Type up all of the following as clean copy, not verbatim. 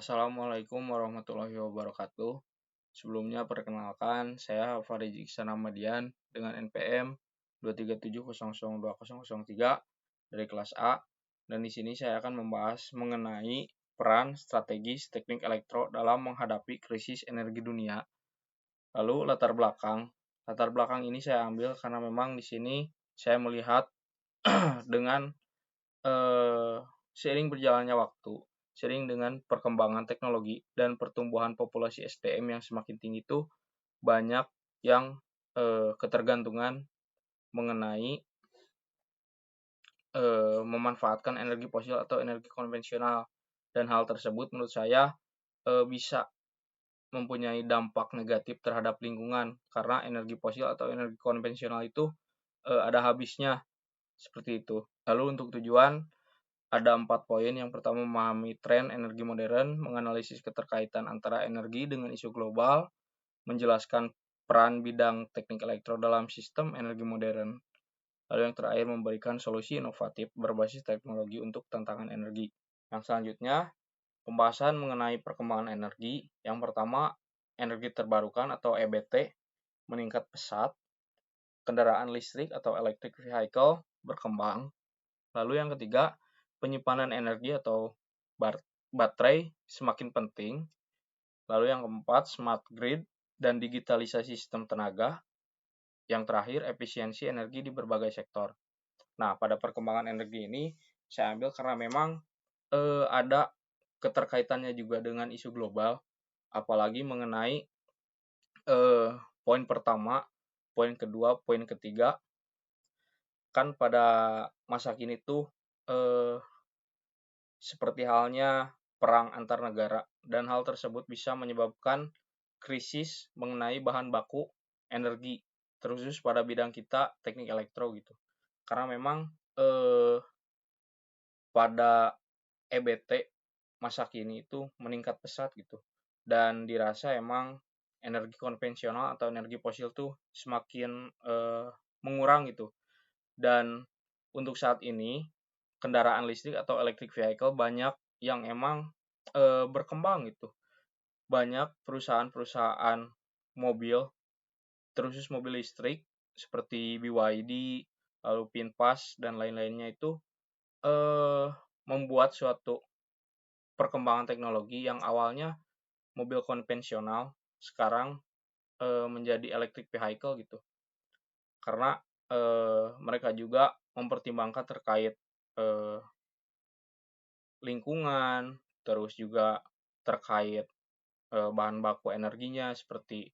Assalamualaikum warahmatullahi wabarakatuh. Sebelumnya perkenalkan, saya Farid Iksan Ahmadian dengan NPM 237002003 dari kelas A. Dan di sini saya akan membahas mengenai peran strategis teknik elektro dalam menghadapi krisis energi dunia. Lalu latar belakang ini saya ambil karena memang di sini saya melihat dengan seiring berjalannya waktu, seiring dengan perkembangan teknologi dan pertumbuhan populasi SDM yang semakin tinggi itu banyak yang ketergantungan mengenai memanfaatkan energi fosil atau energi konvensional, dan hal tersebut menurut saya bisa mempunyai dampak negatif terhadap lingkungan karena energi fosil atau energi konvensional itu ada habisnya seperti itu. Lalu untuk tujuan ada 4 poin. Yang pertama, memahami tren energi modern, menganalisis keterkaitan antara energi dengan isu global, menjelaskan peran bidang teknik elektro dalam sistem energi modern. Lalu yang terakhir, memberikan solusi inovatif berbasis teknologi untuk tantangan energi. Yang selanjutnya, pembahasan mengenai perkembangan energi. Yang pertama, energi terbarukan atau EBT meningkat pesat, kendaraan listrik atau electric vehicle berkembang. Lalu yang ketiga, penyimpanan energi atau baterai semakin penting. Lalu yang keempat, smart grid dan digitalisasi sistem tenaga. Yang terakhir, efisiensi energi di berbagai sektor. Nah, pada perkembangan energi ini saya ambil karena memang ada keterkaitannya juga dengan isu global, apalagi mengenai poin pertama, poin kedua, poin ketiga. Kan pada masa kini tuh seperti halnya perang antar negara, dan hal tersebut bisa menyebabkan krisis mengenai bahan baku energi, terkhusus pada bidang kita teknik elektro gitu. Karena memang pada EBT masa kini itu meningkat pesat gitu, dan dirasa emang energi konvensional atau energi fosil tuh semakin mengurang gitu. Dan untuk saat ini kendaraan listrik atau electric vehicle banyak yang emang berkembang gitu. Banyak perusahaan-perusahaan mobil, terkhusus mobil listrik seperti BYD, lalu VinFast dan lain-lainnya itu membuat suatu perkembangan teknologi yang awalnya mobil konvensional sekarang menjadi electric vehicle gitu. Karena mereka juga mempertimbangkan terkait lingkungan, terus juga terkait bahan baku energinya seperti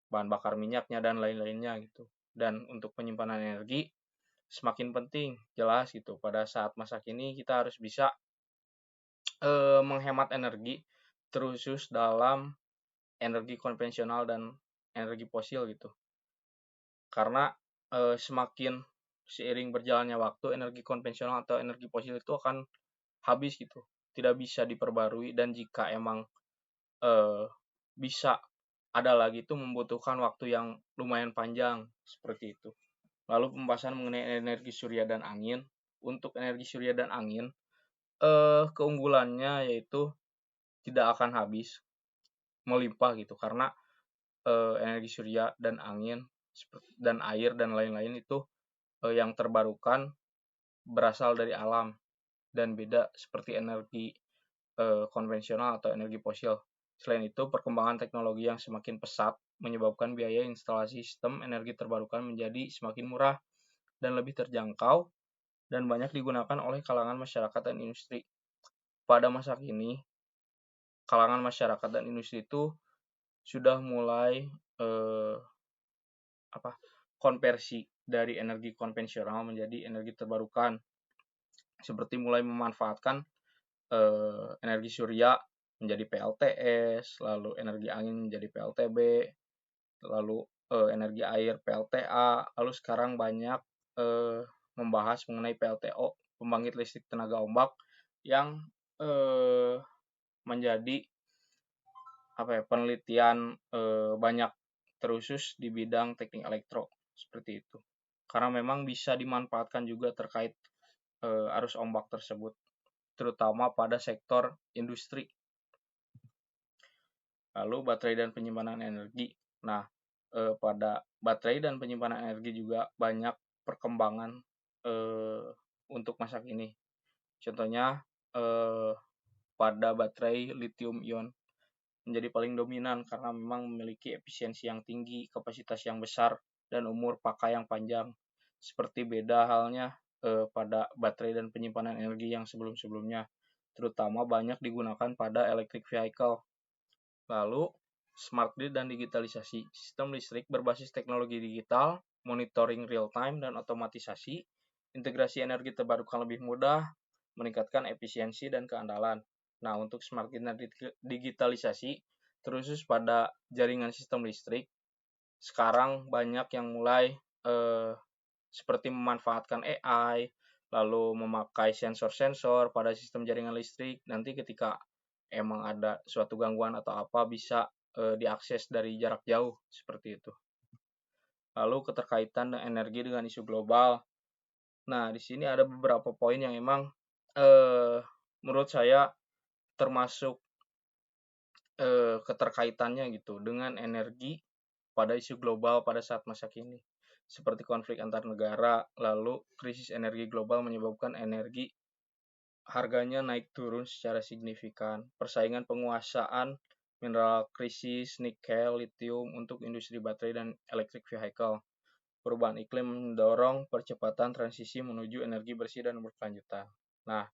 bahan bakar minyaknya dan lain-lainnya gitu. Dan untuk penyimpanan energi semakin penting, jelas gitu. Pada saat masa kini kita harus bisa menghemat energi, terkhusus dalam energi konvensional dan energi fosil gitu. Karena semakin seiring berjalannya waktu, energi konvensional atau energi fosil itu akan habis gitu, tidak bisa diperbarui, dan jika emang bisa ada lagi itu membutuhkan waktu yang lumayan panjang seperti itu. Lalu pembahasan mengenai energi surya dan angin. Untuk energi surya dan angin, keunggulannya yaitu tidak akan habis, melimpah gitu, karena energi surya dan angin dan air dan lain-lain itu yang terbarukan berasal dari alam dan beda seperti energi konvensional atau energi fosil. Selain itu, perkembangan teknologi yang semakin pesat menyebabkan biaya instalasi sistem energi terbarukan menjadi semakin murah dan lebih terjangkau, dan banyak digunakan oleh kalangan masyarakat dan industri. Pada masa kini, kalangan masyarakat dan industri itu sudah mulai konversi dari energi konvensional menjadi energi terbarukan, seperti mulai memanfaatkan energi surya menjadi PLTS, lalu energi angin menjadi PLTB, lalu energi air PLTA, lalu sekarang banyak membahas mengenai PLTO, pembangkit listrik tenaga ombak, yang menjadi penelitian banyak terkhusus di bidang teknik elektro seperti itu. Karena memang bisa dimanfaatkan juga terkait arus ombak tersebut, terutama pada sektor industri. Lalu baterai dan penyimpanan energi. Nah, pada baterai dan penyimpanan energi juga banyak perkembangan untuk masa kini. Contohnya pada baterai lithium ion menjadi paling dominan karena memang memiliki efisiensi yang tinggi, kapasitas yang besar, dan umur pakai yang panjang. Seperti beda halnya pada baterai dan penyimpanan energi yang sebelum-sebelumnya, terutama banyak digunakan pada electric vehicle. Lalu, smart grid dan digitalisasi. Sistem listrik berbasis teknologi digital, monitoring real-time dan otomatisasi, integrasi energi terbarukan lebih mudah, meningkatkan efisiensi dan keandalan. Nah, untuk smart grid dan digitalisasi, terusus pada jaringan sistem listrik, sekarang banyak yang mulai seperti memanfaatkan AI, lalu memakai sensor-sensor pada sistem jaringan listrik. Nanti ketika emang ada suatu gangguan atau apa bisa diakses dari jarak jauh seperti itu. Lalu keterkaitan energi dengan isu global. Nah, di sini ada beberapa poin yang emang menurut saya termasuk keterkaitannya gitu dengan energi pada isu global pada saat masa kini. Seperti konflik antar negara, lalu krisis energi global menyebabkan energi harganya naik turun secara signifikan. Persaingan penguasaan mineral krisis, nikel, lithium untuk industri baterai dan electric vehicle. Perubahan iklim mendorong percepatan transisi menuju energi bersih dan berkelanjutan. Nah,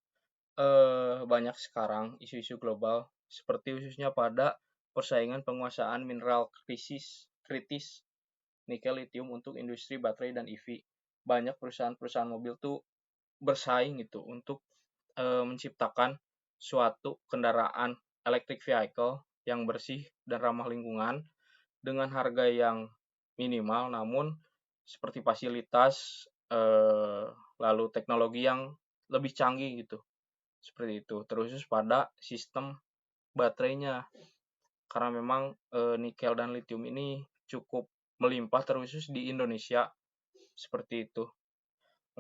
banyak sekarang isu-isu global seperti khususnya pada persaingan penguasaan mineral kritis, nikel, lithium untuk industri baterai dan EV. Banyak perusahaan-perusahaan mobil tuh bersaing gitu untuk menciptakan suatu kendaraan electric vehicle yang bersih dan ramah lingkungan dengan harga yang minimal, namun seperti fasilitas lalu teknologi yang lebih canggih gitu, seperti itu. Terus pada sistem baterainya, karena memang nikel dan lithium ini cukup melimpah terusus di Indonesia, seperti itu.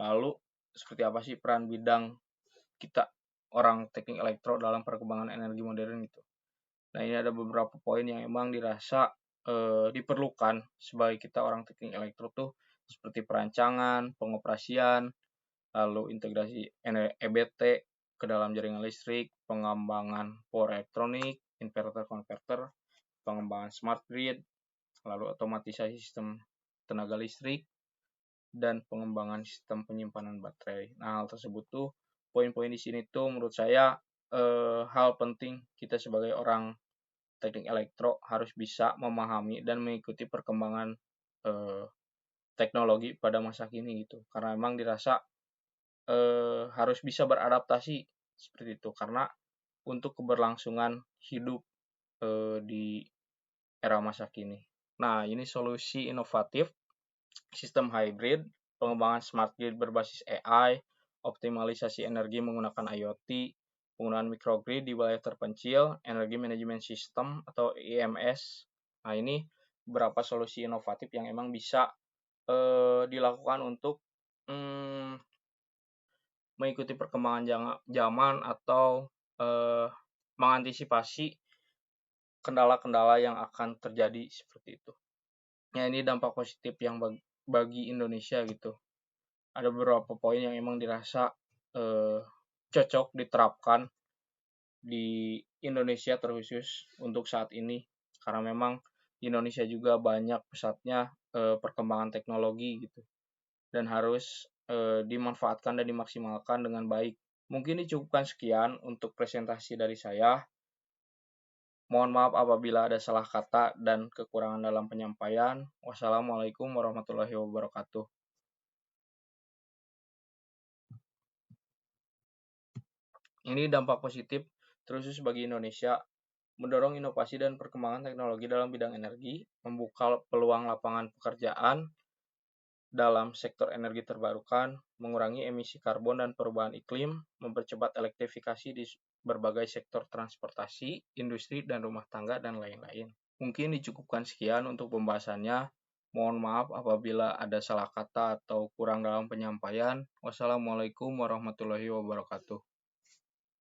Lalu seperti apa sih peran bidang kita orang teknik elektro dalam perkembangan energi modern gitu. Nah, ini ada beberapa poin yang emang dirasa diperlukan sebagai kita orang teknik elektro tuh, seperti perancangan, pengoperasian, lalu integrasi EBT ke dalam jaringan listrik, pengembangan power elektronik, inverter konverter, pengembangan smart grid, lalu otomatisasi sistem tenaga listrik, dan pengembangan sistem penyimpanan baterai. Nah, hal tersebut tuh poin-poin di sini tuh menurut saya hal penting kita sebagai orang teknik elektro harus bisa memahami dan mengikuti perkembangan teknologi pada masa kini gitu. Karena memang dirasa harus bisa beradaptasi seperti itu, karena untuk keberlangsungan hidup di era masa kini. Nah, ini solusi inovatif sistem hybrid, pengembangan smart grid berbasis AI, optimalisasi energi menggunakan IoT, penggunaan microgrid di wilayah terpencil, energi manajemen sistem atau EMS. Nah, ini beberapa solusi inovatif yang emang bisa dilakukan untuk mengikuti perkembangan zaman atau mengantisipasi kendala-kendala yang akan terjadi seperti itu. Ya, ini dampak positif yang bagi Indonesia gitu. Ada beberapa poin yang emang dirasa cocok diterapkan di Indonesia terkhusus untuk saat ini, karena memang di Indonesia juga banyak pesatnya perkembangan teknologi gitu, dan harus dimanfaatkan dan dimaksimalkan dengan baik. Mungkin dicukupkan sekian untuk presentasi dari saya. Mohon maaf apabila ada salah kata dan kekurangan dalam penyampaian. Wassalamualaikum warahmatullahi wabarakatuh. Ini dampak positif terus bagi Indonesia, mendorong inovasi dan perkembangan teknologi dalam bidang energi, membuka peluang lapangan pekerjaan dalam sektor energi terbarukan, mengurangi emisi karbon dan perubahan iklim, mempercepat elektrifikasi di berbagai sektor transportasi, industri, dan rumah tangga, dan lain-lain. Mungkin dicukupkan sekian untuk pembahasannya. Mohon maaf apabila ada salah kata atau kurang dalam penyampaian. Wassalamualaikum warahmatullahi wabarakatuh.